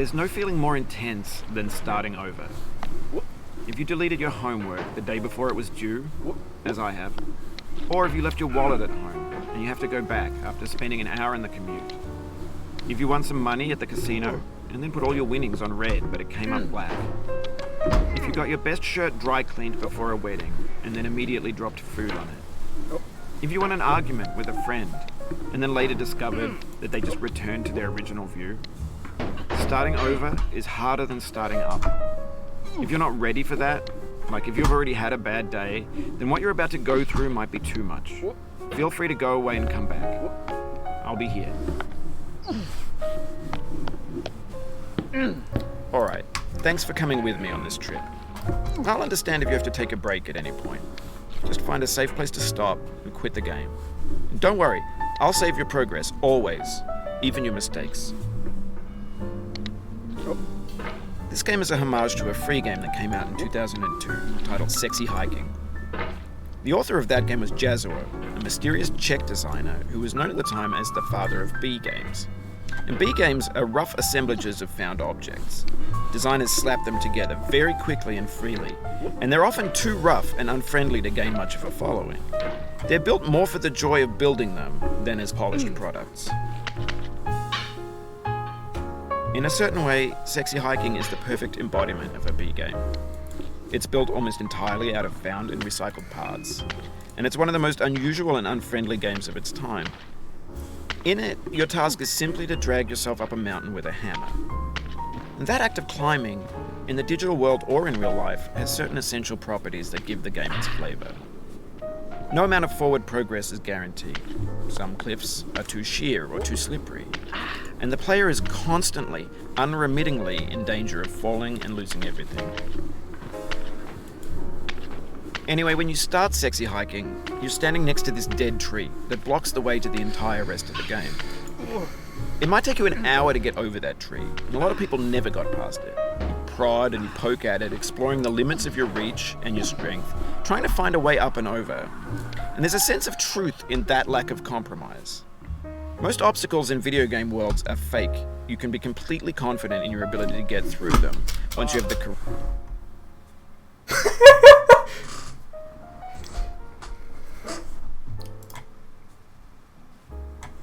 There's no feeling more intense than starting over. If you deleted your homework the day before it was due, as I have, or if you left your wallet at home and you have to go back after spending an hour in the commute. If you won some money at the casino and then put all your winnings on red but it came up black. If you got your best shirt dry cleaned before a wedding and then immediately dropped food on it. If you won an argument with a friend and then later discovered that they just returned to their original view. Starting over is harder than starting up. If you're not ready for that, like if you've already had a bad day, then what you're about to go through might be too much. Feel free to go away and come back. I'll be here. Alright, thanks for coming with me on this trip. I'll understand if you have to take a break at any point. Just find a safe place to stop and quit the game. And don't worry, I'll save your progress, always, even your mistakes. This game is a homage to a free game that came out in 2002, titled Sexy Hiking. The author of that game was GOSERJGN, a mysterious Czech designer who was known at the time as the father of B games. And B games are rough assemblages of found objects. Designers slap them together very quickly and freely, and they're often too rough and unfriendly to gain much of a following. They're built more for the joy of building them than as polished products. In a certain way, Sexy Hiking is the perfect embodiment of a B game. It's built almost entirely out of found and recycled parts, and it's one of the most unusual and unfriendly games of its time. In it, your task is simply to drag yourself up a mountain with a hammer. And that act of climbing, in the digital world or in real life, has certain essential properties that give the game its flavor. No amount of forward progress is guaranteed. Some cliffs are too sheer or too slippery, and the player is constantly, unremittingly in danger of falling and losing everything. Anyway, when you start Sexy Hiking, you're standing next to this dead tree that blocks the way to the entire rest of the game. It might take you an hour to get over that tree, and a lot of people never got past it. You prod and you poke at it, exploring the limits of your reach and your strength, trying to find a way up and over. And there's a sense of truth in that lack of compromise. Most obstacles in video game worlds are fake. You can be completely confident in your ability to get through them once you have the